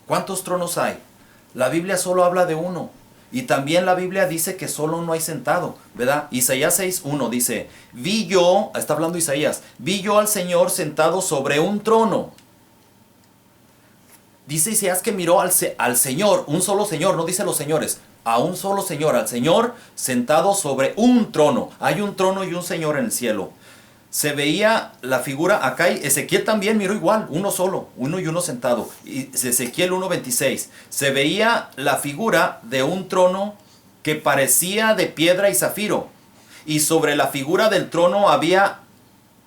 ¿Cuántos tronos hay? La Biblia solo habla de uno. Y también la Biblia dice que solo no hay sentado, ¿verdad? Isaías 6:1 dice, vi yo, está hablando Isaías, vi yo al Señor sentado sobre un trono. Dice Isaías que miró al Señor, un solo Señor, no dice los señores, a un solo Señor, al Señor sentado sobre un trono. Hay un trono y un Señor en el cielo. Se veía la figura acá, y Ezequiel también miró igual, uno solo, uno y uno sentado. Y Ezequiel 1:26, se veía la figura de un trono que parecía de piedra y zafiro. Y sobre la figura del trono había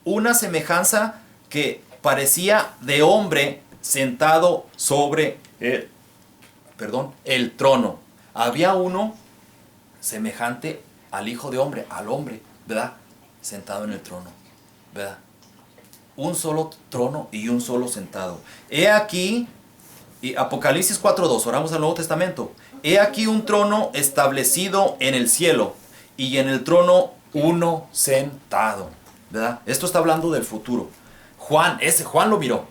una semejanza que parecía de hombre sentado sobre el trono. Había uno semejante al Hijo de Hombre, al hombre, ¿verdad? Sentado en el trono, ¿verdad? Un solo trono y un solo sentado. He aquí, y Apocalipsis 4:2, oramos al Nuevo Testamento. He aquí un trono establecido en el cielo y en el trono uno sentado, ¿verdad? Esto está hablando del futuro. Juan lo miró,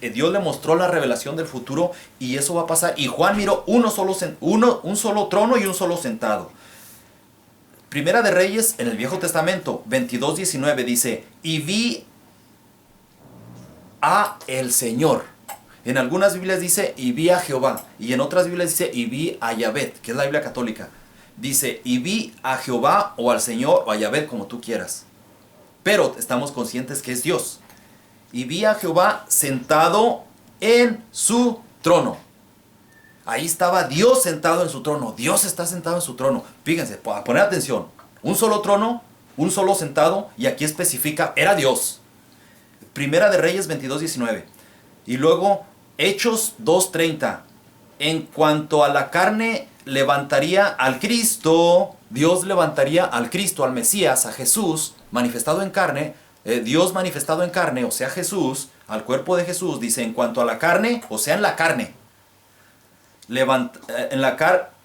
Dios le mostró la revelación del futuro y eso va a pasar. Y Juan miró un solo trono y un solo sentado. Primera de Reyes en el Viejo Testamento 22:19 dice, y vi a el Señor. En algunas Biblias dice, y vi a Jehová. Y en otras Biblias dice, y vi a Yahvé, que es la Biblia católica. Dice, y vi a Jehová o al Señor o a Yahvé, como tú quieras. Pero estamos conscientes que es Dios. Y vi a Jehová sentado en su trono. Ahí estaba Dios sentado en su trono. Dios está sentado en su trono. Fíjense, a poner atención. Un solo trono, un solo sentado, y aquí especifica, era Dios. Primera de Reyes 22:19. Y luego Hechos 2:30. En cuanto a la carne, levantaría al Cristo. Dios levantaría al Cristo, al Mesías, a Jesús, manifestado en carne. Dios manifestado en carne, o sea Jesús, al cuerpo de Jesús, dice, en cuanto a la carne, o sea en la carne.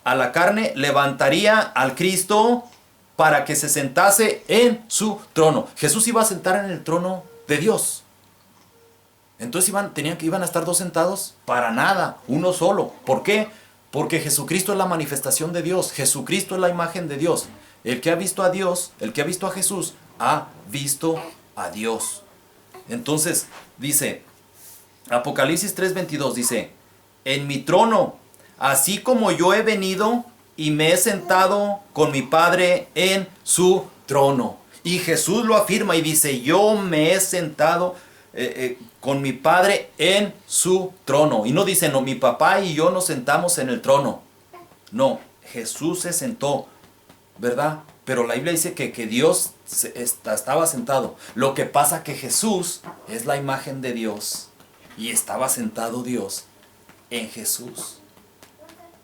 A la carne levantaría al Cristo para que se sentase en su trono. Jesús iba a sentar en el trono de Dios. Entonces iban a estar dos sentados, para nada, uno solo. ¿Por qué? Porque Jesucristo es la manifestación de Dios. Jesucristo es la imagen de Dios. El que ha visto a Dios, el que ha visto a Jesús, ha visto a Dios. Entonces dice, Apocalipsis 3:22 dice, en mi trono, así como yo he venido y me he sentado con mi Padre en su trono. Y Jesús lo afirma y dice, yo me he sentado con mi Padre en su trono. Y no dice, no, mi papá y yo nos sentamos en el trono. No, Jesús se sentó, ¿verdad? Pero la Biblia dice que Dios estaba sentado. Lo que pasa que Jesús es la imagen de Dios. Y estaba sentado Dios en Jesús.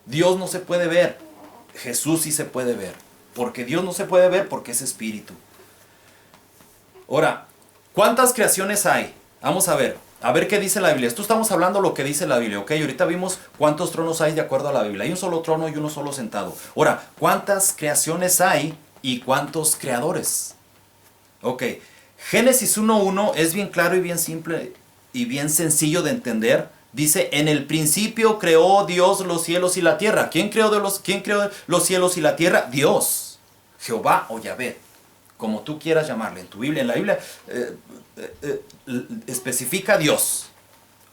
Dios no se puede ver. Jesús sí se puede ver. Porque Dios no se puede ver porque es espíritu. Ahora, ¿cuántas creaciones hay? Vamos a ver qué dice la Biblia. Esto estamos hablando lo que dice la Biblia, ¿ok? Ahorita vimos cuántos tronos hay de acuerdo a la Biblia. Hay un solo trono y uno solo sentado. Ahora, ¿cuántas creaciones hay y cuántos creadores? Ok, Génesis 1:1 es bien claro y bien simple y bien sencillo de entender. Dice, en el principio creó Dios los cielos y la tierra. ¿Quién creó los cielos y la tierra? Dios, Jehová o Yahvé, como tú quieras llamarle. En tu Biblia, en la Biblia, especifica Dios.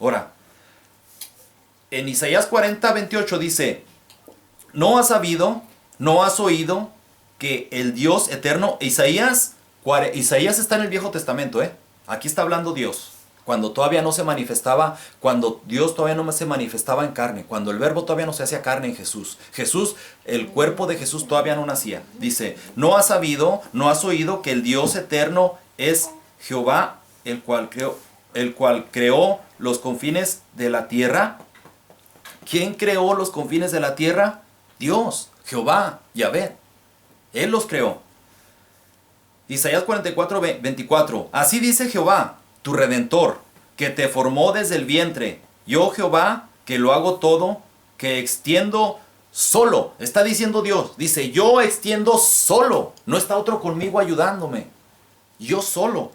Ahora, en Isaías 40:28 dice, no has sabido, no has oído que el Dios eterno, Isaías está en el Viejo Testamento, aquí está hablando Dios. Cuando todavía no se manifestaba, cuando Dios todavía no se manifestaba en carne, cuando el verbo todavía no se hacía carne en Jesús. Jesús, el cuerpo de Jesús todavía no nacía. Dice, no has sabido, no has oído que el Dios eterno es Jehová, el cual creó los confines de la tierra. ¿Quién creó los confines de la tierra? Dios, Jehová, Yahvé. Él los creó. Isaías 44:24. Así dice Jehová, tu Redentor, que te formó desde el vientre. Yo, Jehová, que lo hago todo, que extiendo solo. Está diciendo Dios. Dice, yo extiendo solo. No está otro conmigo ayudándome. Yo solo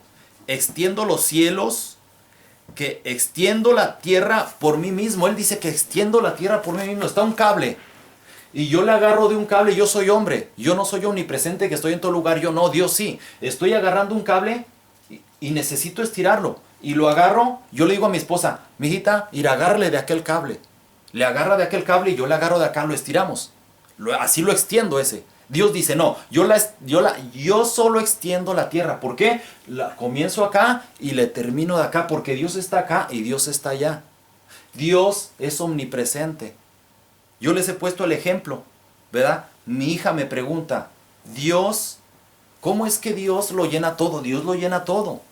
extiendo los cielos que extiendo la tierra por mí mismo. Él dice que extiendo la tierra por mí mismo. Está un cable. Y yo le agarro de un cable. Yo soy hombre. Yo no soy omnipresente que estoy en todo lugar. Yo no, Dios sí. Estoy agarrando un cable y necesito estirarlo. Y lo agarro. Yo le digo a mi esposa, mijita, ir a agarrarle de aquel cable. Le agarra de aquel cable y yo le agarro de acá. Lo estiramos. Así lo extiendo ese. Dios dice, no, yo solo extiendo la tierra. ¿Por qué? Comienzo acá y le termino de acá, porque Dios está acá y Dios está allá. Dios es omnipresente. Yo les he puesto el ejemplo, ¿verdad? Mi hija me pregunta, Dios, ¿cómo es que Dios lo llena todo? Dios lo llena todo,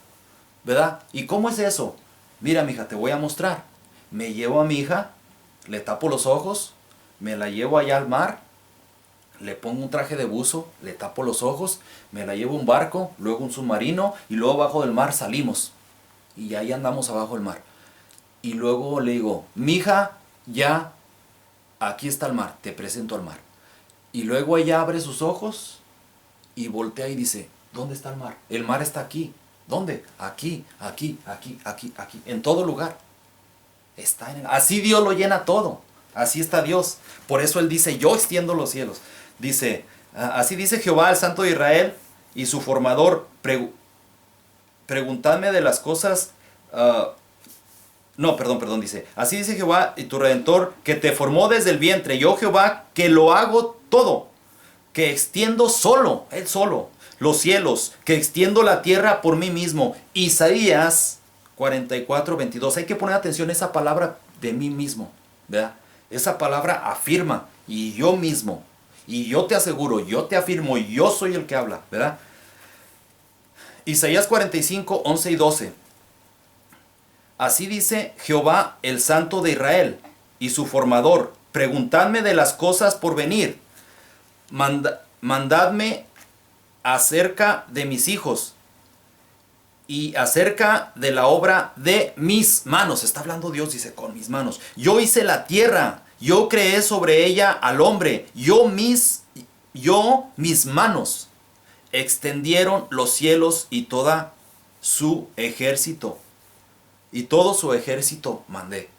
¿verdad? ¿Y cómo es eso? Mira, mija, te voy a mostrar. Me llevo a mi hija, le tapo los ojos, me la llevo allá al mar, le pongo un traje de buzo, le tapo los ojos, me la llevo a un barco, luego un submarino y luego abajo del mar salimos. Y ahí andamos abajo del mar. Y luego le digo, mija, ya, aquí está el mar, te presento al mar. Y luego ella abre sus ojos y voltea y dice, ¿dónde está el mar? El mar está aquí. ¿Dónde? Aquí, aquí, aquí, aquí, aquí, en todo lugar. Está en así Dios lo llena todo. Así está Dios. Por eso Él dice, yo extiendo los cielos. Dice, así dice Jehová, el Santo de Israel, y su formador, preguntadme de las cosas, dice, así dice Jehová y tu Redentor, que te formó desde el vientre, yo Jehová, que lo hago todo, que extiendo solo, Él solo, los cielos, que extiendo la tierra por mí mismo. Isaías 44:22, hay que poner atención a esa palabra de mí mismo, ¿verdad? Esa palabra afirma, y yo mismo, y yo te aseguro, yo te afirmo, yo soy el que habla, ¿verdad? Isaías 45:11 y 12. Así dice Jehová, el Santo de Israel, y su formador, preguntadme de las cosas por venir, mandadme acerca de mis hijos, y acerca de la obra de mis manos. Está hablando Dios, dice, con mis manos. Yo hice la tierra, yo creé sobre ella al hombre, yo mis manos extendieron los cielos y toda su ejército. Y todo su ejército mandé,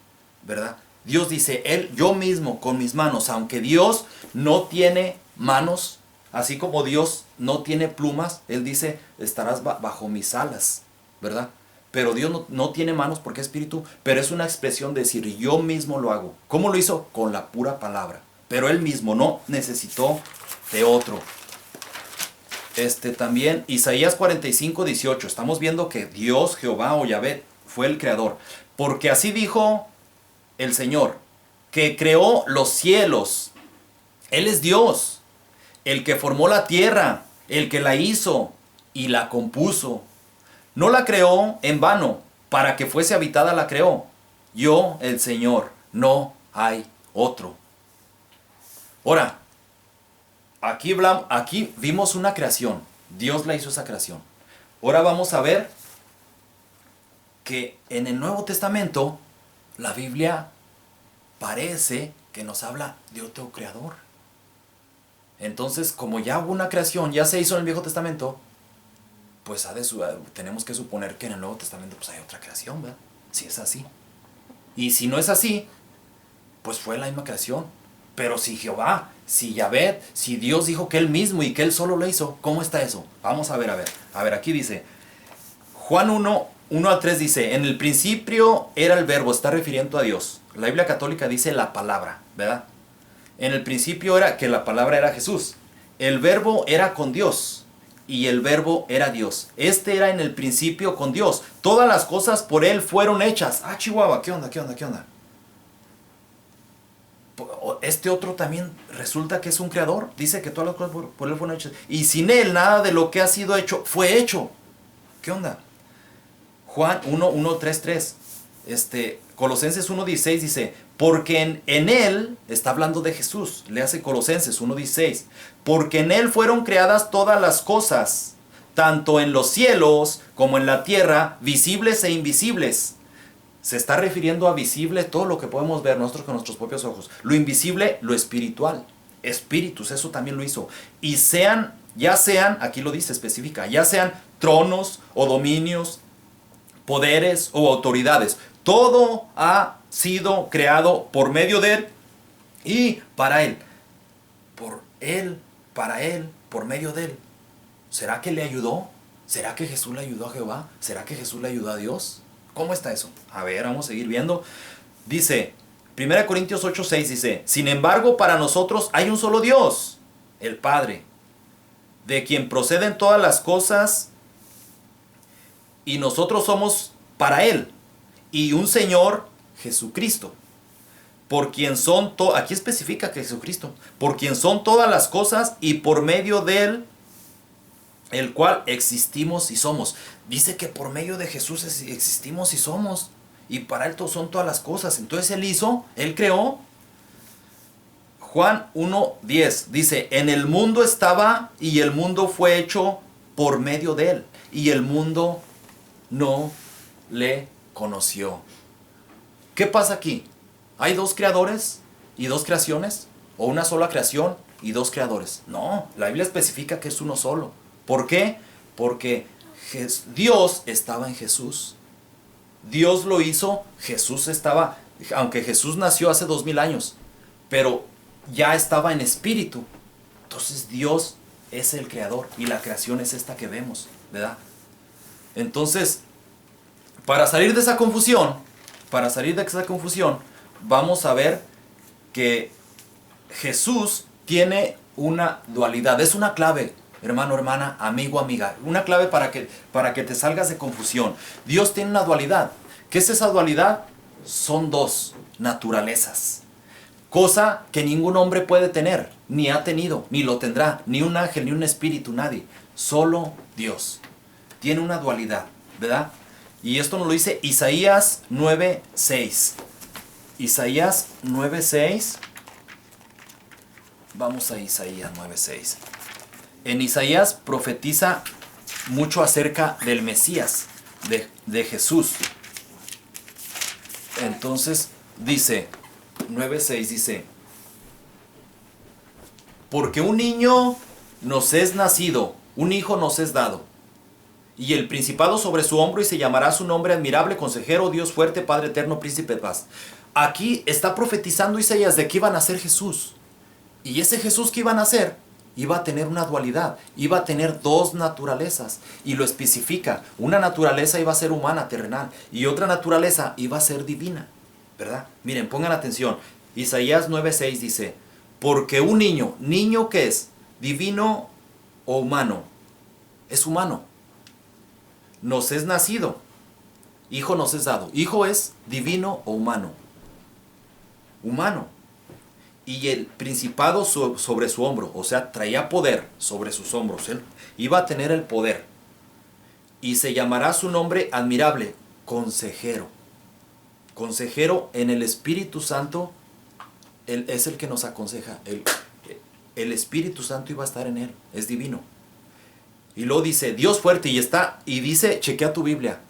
¿verdad? Dios dice, yo mismo con mis manos, aunque Dios no tiene manos, así como Dios no tiene plumas, Él dice, estarás bajo mis alas, ¿verdad? Pero Dios no tiene manos porque es espíritu, pero es una expresión de decir, yo mismo lo hago. ¿Cómo lo hizo? Con la pura palabra. Pero Él mismo no necesitó de otro. También, Isaías 45:18, estamos viendo que Dios, Jehová o Yahvé, fue el creador. Porque así dijo el Señor, que creó los cielos. Él es Dios, el que formó la tierra, el que la hizo y la compuso. No la creó en vano, para que fuese habitada la creó. Yo, el Señor, no hay otro. Ahora, aquí vimos una creación. Dios la hizo esa creación. Ahora vamos a ver que en el Nuevo Testamento la Biblia parece que nos habla de otro creador. Entonces, como ya hubo una creación, ya se hizo en el Viejo Testamento, pues tenemos que suponer que en el Nuevo Testamento pues hay otra creación, ¿verdad? Si es así. Y si no es así, pues fue la misma creación. Pero si Jehová, si Yahvé, si Dios dijo que Él mismo y que Él solo lo hizo, ¿cómo está eso? Vamos a ver. A ver, aquí dice, Juan 1:1-3 dice, en el principio era el verbo, está refiriendo a Dios. La Biblia católica dice la palabra, ¿verdad? En el principio era que la palabra era Jesús. El verbo era con Dios y el verbo era Dios. Era en el principio con Dios. Todas las cosas por Él fueron hechas. Ah, Chihuahua, ¿qué onda? Este otro también resulta que es un creador. Dice que todas las cosas por Él fueron hechas. Y sin Él nada de lo que ha sido hecho fue hecho. ¿Qué onda? Juan 1:3. Colosenses 1:16 dice, porque en Él, está hablando de Jesús, le hace Colosenses 1:16, porque en Él fueron creadas todas las cosas, tanto en los cielos como en la tierra, visibles e invisibles. Se está refiriendo a visible todo lo que podemos ver nosotros con nuestros propios ojos. Lo invisible, lo espiritual. Espíritus, eso también lo hizo. Y ya sean, aquí lo dice, especifica, ya sean tronos o dominios, poderes o autoridades. Todo ha sido creado por medio de Él y para Él. Por Él, para Él, por medio de Él. ¿Será que le ayudó? ¿Será que Jesús le ayudó a Jehová? ¿Será que Jesús le ayudó a Dios? ¿Cómo está eso? A ver, vamos a seguir viendo. Dice, 1 Corintios 8:6 dice, sin embargo, para nosotros hay un solo Dios, el Padre, de quien proceden todas las cosas, y nosotros somos para Él, y un Señor, Jesucristo, por quien son aquí especifica que Jesucristo, por quien son todas las cosas, y por medio de Él, el cual existimos y somos. Dice que por medio de Jesús existimos y somos, y para Él son todas las cosas. Entonces Él creó. Juan 1:10 dice, en el mundo estaba y el mundo fue hecho por medio de Él, y el mundo no le conoció. ¿Qué pasa aquí? ¿Hay dos creadores y dos creaciones? ¿O una sola creación y dos creadores? No, la Biblia especifica que es uno solo. ¿Por qué? Porque Dios estaba en Jesús. Dios lo hizo, Jesús estaba, aunque Jesús nació hace 2000 años, pero ya estaba en espíritu. Entonces Dios es el creador y la creación es esta que vemos, ¿verdad? Entonces, para salir de esa confusión, vamos a ver que Jesús tiene una dualidad. Es una clave, hermano, hermana, amigo, amiga. Una clave para que te salgas de confusión. Dios tiene una dualidad. ¿Qué es esa dualidad? Son dos naturalezas. Cosa que ningún hombre puede tener, ni ha tenido, ni lo tendrá, ni un ángel, ni un espíritu, nadie. Solo Dios. Tiene una dualidad, ¿verdad? Y esto nos lo dice Isaías 9:6. Isaías 9:6. Vamos a Isaías 9:6. En Isaías profetiza mucho acerca del Mesías, de Jesús. Entonces dice, 9:6 dice, porque un niño nos es nacido, un hijo nos es dado, y el principado sobre su hombro, y se llamará su nombre admirable, consejero, Dios fuerte, Padre eterno, príncipe de paz. Aquí está profetizando Isaías de que iba a nacer Jesús. Y ese Jesús que iba a nacer iba a tener una dualidad, iba a tener dos naturalezas, y lo especifica. Una naturaleza iba a ser humana, terrenal, y otra naturaleza iba a ser divina, ¿verdad? Miren, pongan atención. Isaías 9:6 dice, porque un niño, ¿niño qué es? ¿Divino o humano? Es humano. Nos es nacido, hijo nos es dado. Hijo es divino o humano. Humano. Y el principado sobre su hombro, o sea, traía poder sobre sus hombros. Él iba a tener el poder. Y se llamará su nombre admirable, consejero. Consejero en el Espíritu Santo. Él es el que nos aconseja. El Espíritu Santo iba a estar en él. Es divino. Y luego dice, Dios fuerte, y dice, chequea tu Biblia.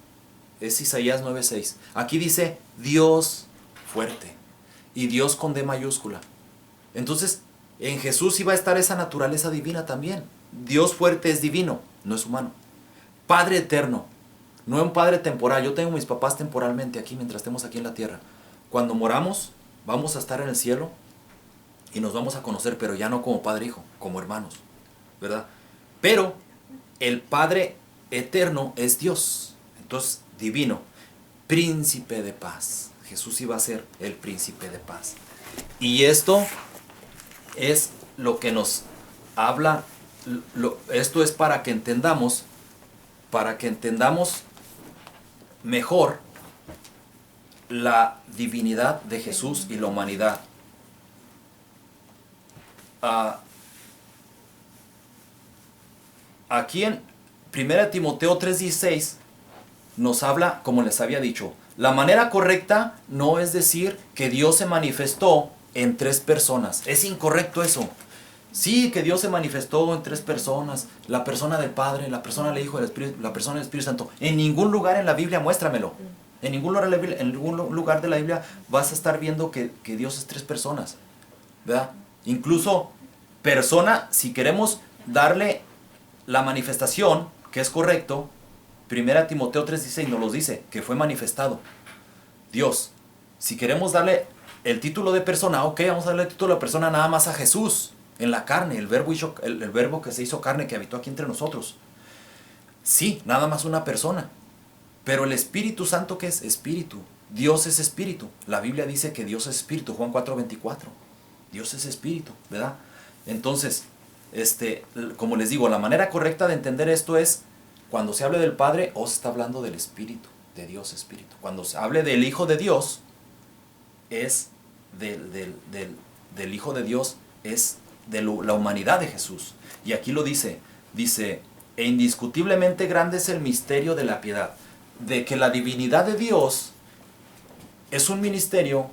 Es Isaías 9:6. Aquí dice, Dios fuerte. Y Dios con D mayúscula. Entonces, en Jesús iba a estar esa naturaleza divina también. Dios fuerte es divino, no es humano. Padre eterno, no es un padre temporal. Yo tengo mis papás temporalmente aquí mientras estemos aquí en la tierra. Cuando moramos, vamos a estar en el cielo y nos vamos a conocer, pero ya no como padre e hijo, como hermanos, ¿verdad? Pero el Padre eterno es Dios. Entonces, divino, príncipe de paz. Jesús iba a ser el príncipe de paz. Y esto es lo que nos habla, esto es para que entendamos mejor la divinidad de Jesús y la humanidad. Aquí en 1 Timoteo 3:16 nos habla, como les había dicho, la manera correcta no es decir que Dios se manifestó en tres personas. Es incorrecto eso. Sí, que Dios se manifestó en tres personas, la persona del Padre, la persona del Hijo, la persona del Espíritu Santo. En ningún lugar en la Biblia, muéstramelo. En ningún lugar de la Biblia vas a estar viendo que Dios es tres personas, ¿verdad? Incluso persona, si queremos darle la manifestación, que es correcto, Primera Timoteo 3:16 nos lo dice, que fue manifestado. Dios, si queremos darle el título de persona, ok, vamos a darle el título de persona nada más a Jesús, en la carne, el verbo que se hizo carne, que habitó aquí entre nosotros. Sí, nada más una persona. Pero el Espíritu Santo, ¿qué es? Espíritu. Dios es espíritu. La Biblia dice que Dios es espíritu, Juan 4:24. Dios es espíritu, ¿verdad? Entonces, como les digo, la manera correcta de entender esto es, cuando se hable del Padre, se está hablando del Espíritu, de Dios Espíritu. Cuando se hable del Hijo de Dios, es del Hijo de Dios, es de la humanidad de Jesús. Y aquí lo dice, e indiscutiblemente grande es el misterio de la piedad. De que la divinidad de Dios es un ministerio,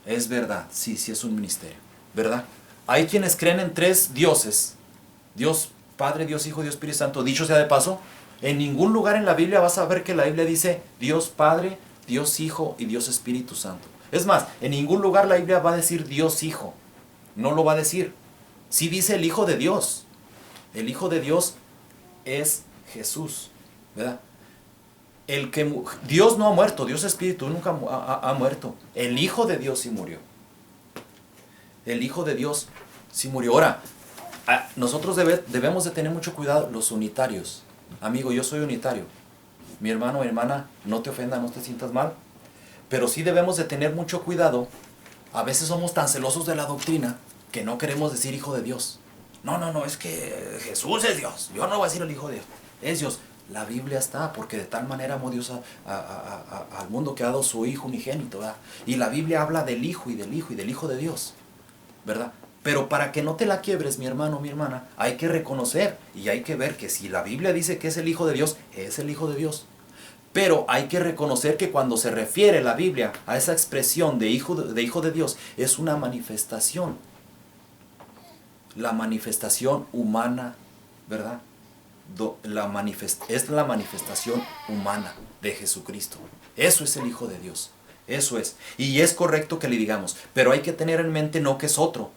es verdad, sí es un ministerio, ¿verdad? Hay quienes creen en 3 dioses, Dios Padre, Dios Hijo, Dios Espíritu Santo. Dicho sea de paso, en ningún lugar en la Biblia vas a ver que la Biblia dice Dios Padre, Dios Hijo y Dios Espíritu Santo. Es más, en ningún lugar la Biblia va a decir Dios Hijo, no lo va a decir. Sí dice el Hijo de Dios. El Hijo de Dios es Jesús, ¿verdad? Dios no ha muerto, Dios Espíritu nunca ha muerto. El Hijo de Dios sí murió. El Hijo de Dios sí murió. Ahora, nosotros debemos de tener mucho cuidado, los unitarios. Amigo, yo soy unitario. Mi hermano o hermana, no te ofenda, no te sientas mal. Pero sí debemos de tener mucho cuidado. A veces somos tan celosos de la doctrina que no queremos decir Hijo de Dios. No, es que Jesús es Dios. Yo no voy a decir el Hijo de Dios. Es Dios. La Biblia está, porque de tal manera amó Dios al mundo que ha dado su Hijo unigénito, ¿verdad? Y la Biblia habla del Hijo y del Hijo y del Hijo de Dios, ¿verdad? Pero para que no te la quiebres, mi hermano, mi hermana, hay que reconocer y hay que ver que si la Biblia dice que es el Hijo de Dios, es el Hijo de Dios. Pero hay que reconocer que cuando se refiere la Biblia a esa expresión de hijo de Dios, es una manifestación. La manifestación humana, ¿verdad? Es la manifestación humana de Jesucristo. Eso es el Hijo de Dios. Eso es. Y es correcto que le digamos, pero hay que tener en mente no que es otro,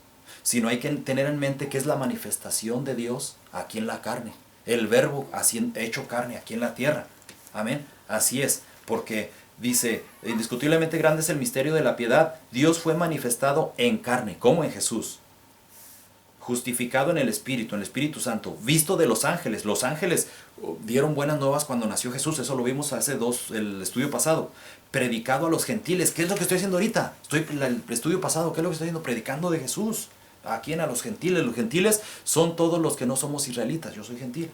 sino hay que tener en mente que es la manifestación de Dios aquí en la carne. El verbo hecho carne aquí en la tierra. Amén. Así es, porque dice, indiscutiblemente grande es el misterio de la piedad. Dios fue manifestado en carne, como en Jesús. Justificado en el Espíritu Santo, visto de los ángeles. Los ángeles dieron buenas nuevas cuando nació Jesús, eso lo vimos el estudio pasado. Predicado a los gentiles. ¿Qué es lo que estoy haciendo ahorita? El estudio pasado, ¿qué es lo que estoy haciendo? Predicando de Jesús. ¿A quién? A los gentiles. Los gentiles son todos los que no somos israelitas, yo soy gentil.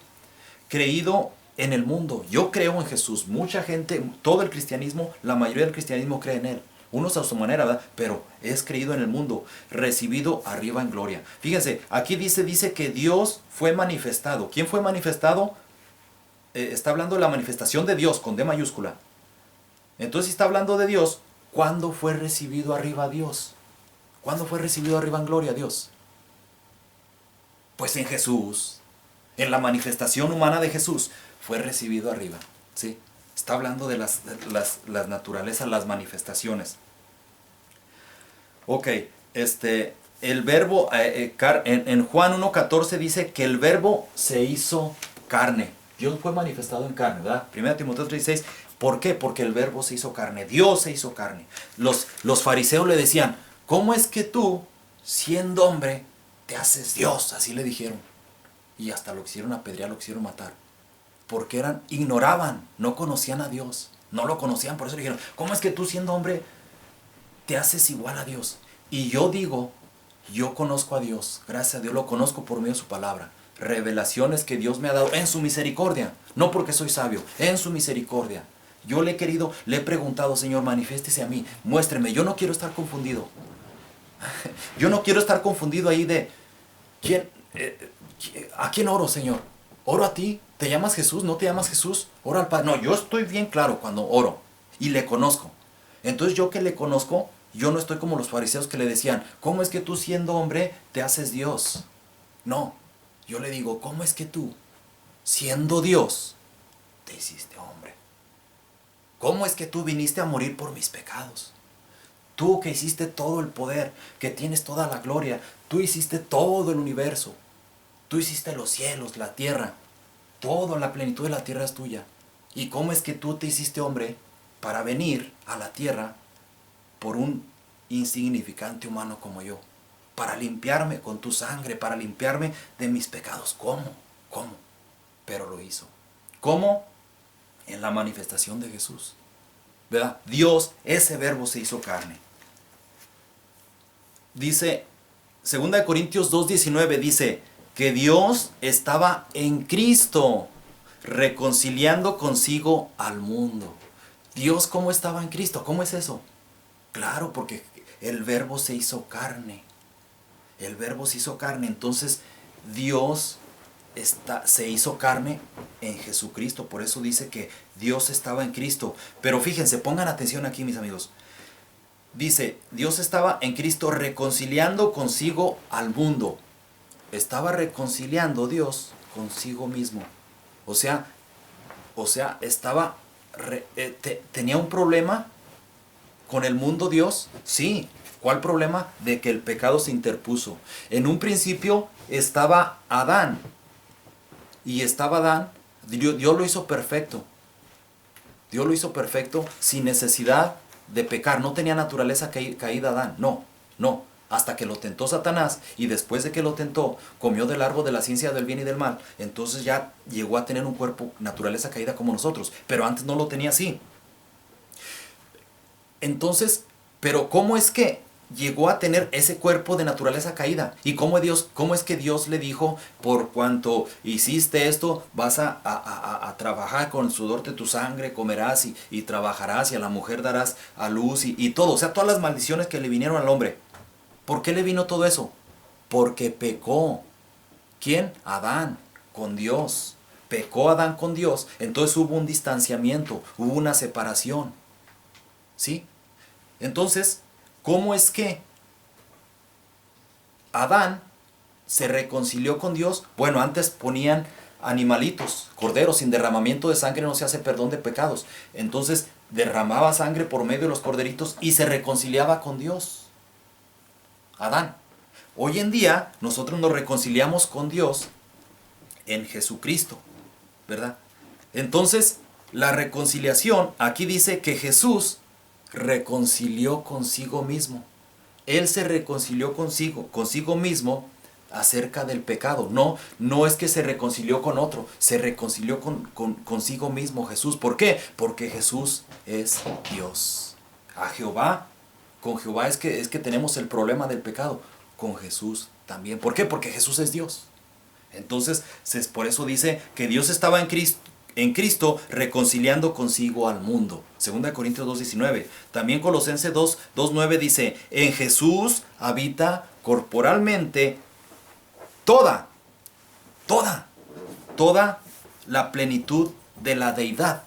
Creído en el mundo, yo creo en Jesús. Mucha gente, todo el cristianismo, la mayoría del cristianismo cree en Él. Unos a su manera, ¿verdad? Pero es creído en el mundo, recibido arriba en gloria. Fíjense, aquí dice que Dios fue manifestado. ¿Quién fue manifestado? Está hablando de la manifestación de Dios, con D mayúscula. Entonces, si está hablando de Dios, ¿cuándo fue recibido arriba Dios? ¿Cuándo fue recibido arriba en gloria Dios? Pues en Jesús, en la manifestación humana de Jesús, fue recibido arriba, ¿sí? Está hablando de las naturalezas, las manifestaciones. Ok, el verbo, en Juan 1:14 dice que el verbo se hizo carne. Dios fue manifestado en carne, ¿verdad? 1 Timoteo 3:16. ¿Por qué? Porque el verbo se hizo carne. Dios se hizo carne. Los fariseos le decían, ¿cómo es que tú, siendo hombre, te haces Dios? Así le dijeron. Y hasta lo quisieron apedrear, lo quisieron matar. Porque ignoraban, no conocían a Dios, no lo conocían, por eso le dijeron, ¿cómo es que tú siendo hombre te haces igual a Dios? Y yo digo, yo conozco a Dios, gracias a Dios lo conozco por medio de su palabra, revelaciones que Dios me ha dado en su misericordia, no porque soy sabio, en su misericordia. Yo le he preguntado, Señor, manifiéstese a mí, muéstreme, yo no quiero estar confundido. Yo no quiero estar confundido ahí de, ¿a quién oro, Señor? ¿Oro a ti? ¿Te llamas Jesús? ¿No te llamas Jesús? Oro al Padre. No, yo estoy bien claro cuando oro y le conozco. Entonces yo que le conozco, yo no estoy como los fariseos que le decían, ¿cómo es que tú siendo hombre te haces Dios? No, yo le digo, ¿cómo es que tú, siendo Dios, te hiciste hombre? ¿Cómo es que tú viniste a morir por mis pecados? Tú que hiciste todo el poder, que tienes toda la gloria, tú hiciste todo el universo. Tú hiciste los cielos, la tierra, todo, la plenitud de la tierra es tuya. ¿Y cómo es que tú te hiciste hombre para venir a la tierra por un insignificante humano como yo? Para limpiarme con tu sangre, para limpiarme de mis pecados. ¿Cómo? ¿Cómo? Pero lo hizo. ¿Cómo? En la manifestación de Jesús. ¿Verdad? Dios, ese verbo se hizo carne. Dice, 2 Corintios 2:19 dice que Dios estaba en Cristo, reconciliando consigo al mundo. Dios, ¿cómo estaba en Cristo? ¿Cómo es eso? Claro, porque el verbo se hizo carne. El verbo se hizo carne. Entonces, Dios se hizo carne en Jesucristo. Por eso dice que Dios estaba en Cristo. Pero fíjense, pongan atención aquí, mis amigos. Dice, Dios estaba en Cristo reconciliando consigo al mundo. Estaba reconciliando Dios consigo mismo. O sea, estaba tenía un problema con el mundo Dios. Sí. ¿Cuál problema? De que el pecado se interpuso. En un principio estaba Adán. Y estaba Adán, Dios lo hizo perfecto. Dios lo hizo perfecto sin necesidad de pecar. No tenía naturaleza caída Adán. No, no. Hasta que lo tentó Satanás, y después de que lo tentó, comió del árbol de la ciencia del bien y del mal. Entonces ya llegó a tener un cuerpo, naturaleza caída como nosotros. Pero antes no lo tenía así. Entonces, pero ¿cómo es que llegó a tener ese cuerpo de naturaleza caída? ¿Y cómo es que Dios le dijo, por cuanto hiciste esto, vas a trabajar con el sudor de tu sangre, comerás y trabajarás, y a la mujer darás a luz y todo? O sea, todas las maldiciones que le vinieron al hombre. ¿Por qué le vino todo eso? Porque pecó. ¿Quién? Adán, con Dios. Pecó Adán con Dios. Entonces hubo un distanciamiento, hubo una separación. ¿Sí? Entonces, ¿cómo es que Adán se reconcilió con Dios? Bueno, antes ponían animalitos, corderos, sin derramamiento de sangre no se hace perdón de pecados. Entonces derramaba sangre por medio de los corderitos y se reconciliaba con Dios. Adán. Hoy en día nosotros nos reconciliamos con Dios en Jesucristo, ¿verdad? Entonces, la reconciliación, aquí dice que Jesús reconcilió consigo mismo. Él se reconcilió consigo mismo acerca del pecado. No es que se reconcilió con otro, se reconcilió consigo mismo Jesús. ¿Por qué? Porque Jesús es Dios. A Jehová, con Jehová es que tenemos el problema del pecado. Con Jesús también. ¿Por qué? Porque Jesús es Dios. Entonces, por eso dice que Dios estaba en Cristo reconciliando consigo al mundo. 2 Corintios 2:19. También Colosenses 2:9 dice, en Jesús habita corporalmente toda la plenitud de la deidad.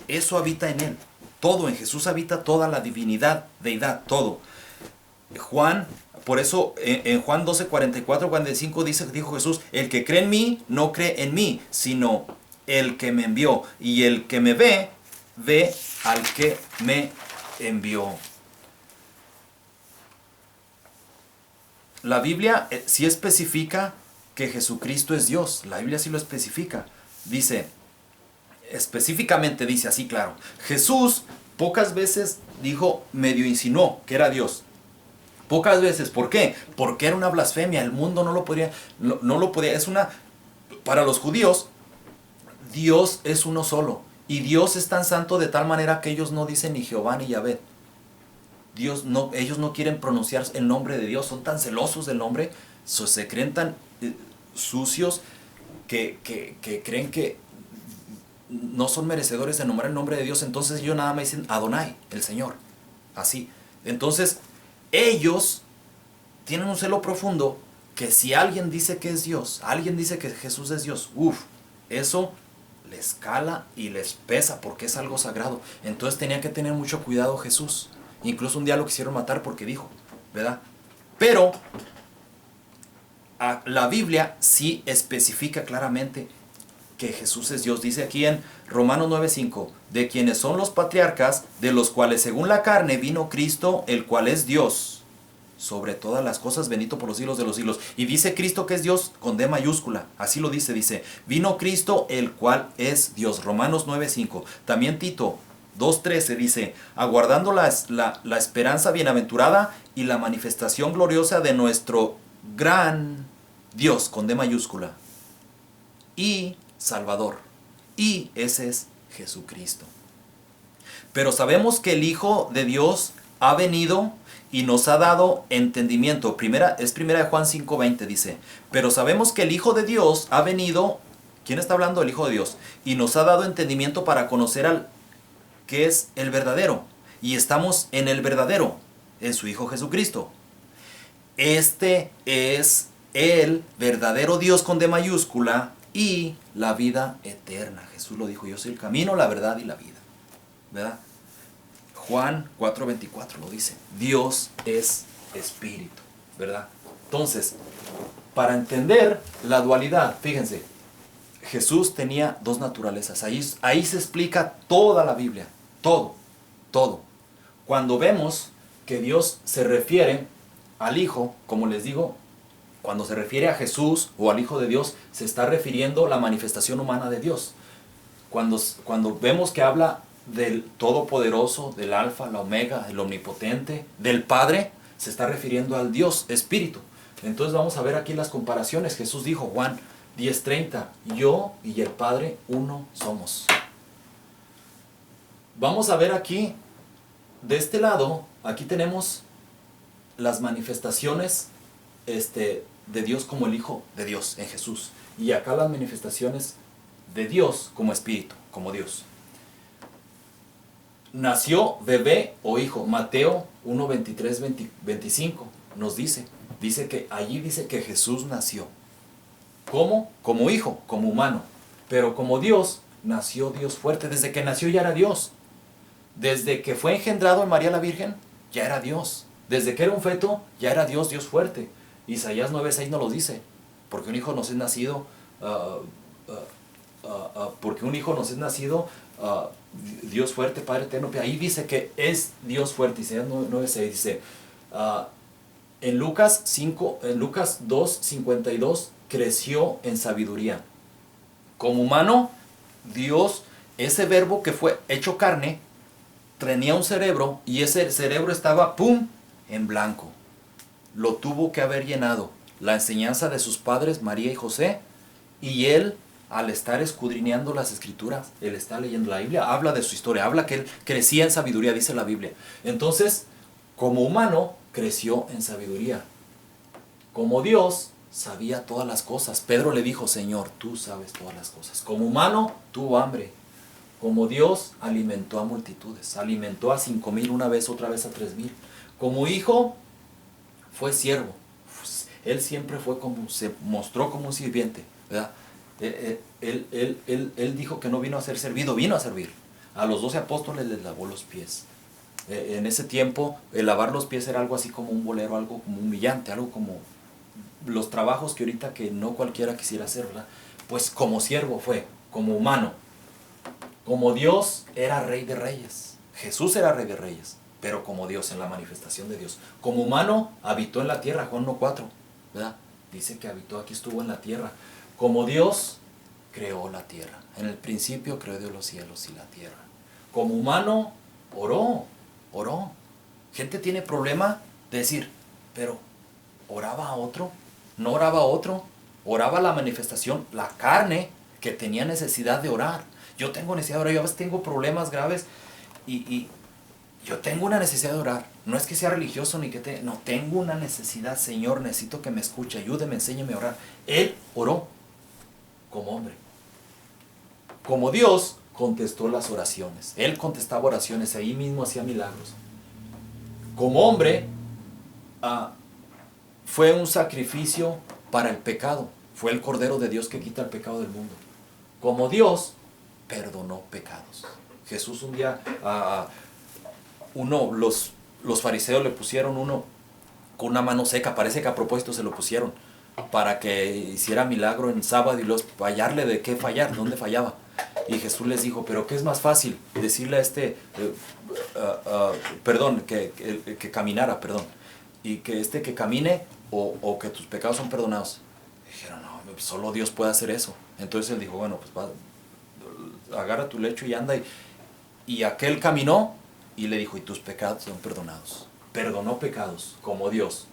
Eso habita en Él. Todo, en Jesús habita toda la divinidad, deidad, todo. Por eso en Juan 12:44-45 dijo Jesús, el que cree en mí, no cree en mí, sino el que me envió. Y el que me ve, ve al que me envió. La Biblia sí especifica que Jesucristo es Dios. La Biblia sí lo especifica. Específicamente dice así, claro. Jesús pocas veces medio insinuó que era Dios. Pocas veces. ¿Por qué? Porque era una blasfemia. El mundo no lo podía. Para los judíos, Dios es uno solo. Y Dios es tan santo de tal manera que ellos no dicen ni Jehová ni Yahvé. Ellos no quieren pronunciar el nombre de Dios. Son tan celosos del nombre. Se creen tan sucios que creen que no son merecedores de nombrar el nombre de Dios. Entonces ellos nada más dicen Adonai, el Señor. Así. Entonces ellos tienen un celo profundo que si alguien dice que es Dios, alguien dice que Jesús es Dios, eso les cala y les pesa porque es algo sagrado. Entonces tenía que tener mucho cuidado Jesús. Incluso un día lo quisieron matar porque dijo, ¿verdad? Pero la Biblia sí especifica claramente que Jesús es Dios. Dice aquí en Romanos 9:5, de quienes son los patriarcas, de los cuales según la carne vino Cristo, el cual es Dios. sobre todas las cosas, bendito por los siglos de los siglos. Y dice Cristo que es Dios con D mayúscula. Así lo dice, vino Cristo el cual es Dios. Romanos 9:5. También Tito 2:13 dice, aguardando la esperanza bienaventurada y la manifestación gloriosa de nuestro gran Dios con D mayúscula y Salvador. Y ese es Jesucristo. Pero sabemos que el Hijo de Dios ha venido y nos ha dado entendimiento. Primera de Juan 5:20 dice, pero sabemos que el Hijo de Dios ha venido, ¿quién está hablando? El Hijo de Dios, y nos ha dado entendimiento para conocer al que es el verdadero. Y estamos en el verdadero, en su Hijo Jesucristo. Este es el verdadero Dios con D mayúscula y la vida eterna. Jesús lo dijo, yo soy el camino, la verdad y la vida. ¿Verdad? Juan 4:24 lo dice. Dios es espíritu, ¿verdad? Entonces, para entender la dualidad, fíjense, Jesús tenía dos naturalezas. Ahí se explica toda la Biblia. Todo. Cuando vemos que Dios se refiere al Hijo, como les digo, cuando se refiere a Jesús o al Hijo de Dios, se está refiriendo a la manifestación humana de Dios. Cuando vemos que habla del Todopoderoso, del Alfa, la Omega, el Omnipotente, del Padre, se está refiriendo al Dios Espíritu. Entonces vamos a ver aquí las comparaciones. Jesús dijo, Juan 10:30, yo y el Padre uno somos. Vamos a ver aquí, de este lado, aquí tenemos las manifestaciones de Dios como el Hijo de Dios en Jesús. Y acá las manifestaciones de Dios como Espíritu, como Dios. Nació bebé o hijo. Mateo 1:23-25 nos dice que allí dice que Jesús nació. ¿Cómo? Como hijo, como humano. Pero como Dios, nació Dios fuerte. Desde que nació ya era Dios. Desde que fue engendrado en María la Virgen, ya era Dios. Desde que era un feto, ya era Dios, Dios fuerte. Isaías 9:6 nos lo dice. Porque un hijo nos es nacido, Dios fuerte, Padre eterno. Ahí dice que es Dios fuerte. Isaías 9:6 dice, en Lucas 2:52, creció en sabiduría. Como humano, Dios, ese verbo que fue hecho carne, tenía un cerebro y ese cerebro estaba, en blanco. Lo tuvo que haber llenado la enseñanza de sus padres, María y José, y él, al estar escudriñando las escrituras, él está leyendo la Biblia, habla de su historia, habla que él crecía en sabiduría, dice la Biblia. Entonces, como humano, creció en sabiduría. Como Dios, sabía todas las cosas. Pedro le dijo, Señor, tú sabes todas las cosas. Como humano, tuvo hambre. Como Dios, alimentó a multitudes. Alimentó a 5,000 una vez, otra vez a 3,000. Como hijo, fue siervo. Él siempre se mostró como un sirviente, ¿verdad? Él dijo que no vino a ser servido, vino a servir. A los 12 apóstoles les lavó los pies. En ese tiempo, el lavar los pies era algo así como un bolero, algo como humillante, algo como los trabajos que ahorita que no cualquiera quisiera hacer, ¿verdad? Pues como siervo fue, como humano. Como Dios era Rey de Reyes. Jesús era Rey de Reyes, pero como Dios, en la manifestación de Dios. Como humano, habitó en la tierra, Juan 1:4, ¿verdad? Dice que habitó, aquí estuvo en la tierra. Como Dios, creó la tierra. En el principio creó Dios los cielos y la tierra. Como humano, oró. Gente tiene problema de decir, pero ¿oraba a otro? ¿No oraba a otro? Oraba la manifestación, la carne, que tenía necesidad de orar. Yo tengo necesidad de orar, yo a veces tengo problemas graves y yo tengo una necesidad de orar. No es que sea religioso ni que no, tengo una necesidad, Señor, necesito que me escuche, ayúdeme, enséñeme a orar. Él oró como hombre. Como Dios, contestó las oraciones. Él contestaba oraciones, ahí mismo hacía milagros. Como hombre, fue un sacrificio para el pecado. Fue el Cordero de Dios que quita el pecado del mundo. Como Dios, perdonó pecados. Jesús un día, los fariseos le pusieron uno con una mano seca, parece que a propósito se lo pusieron, para que hiciera milagro en sábado y los fallarle. ¿De qué fallar? ¿Dónde fallaba? Y Jesús les dijo, pero ¿qué es más fácil? Decirle a que caminara, y que que camine o que tus pecados son perdonados. Dijeron, no, solo Dios puede hacer eso. Entonces él dijo, bueno, pues agarra tu lecho y anda. Y aquel caminó y le dijo, y tus pecados son perdonados. Perdonó pecados como Dios.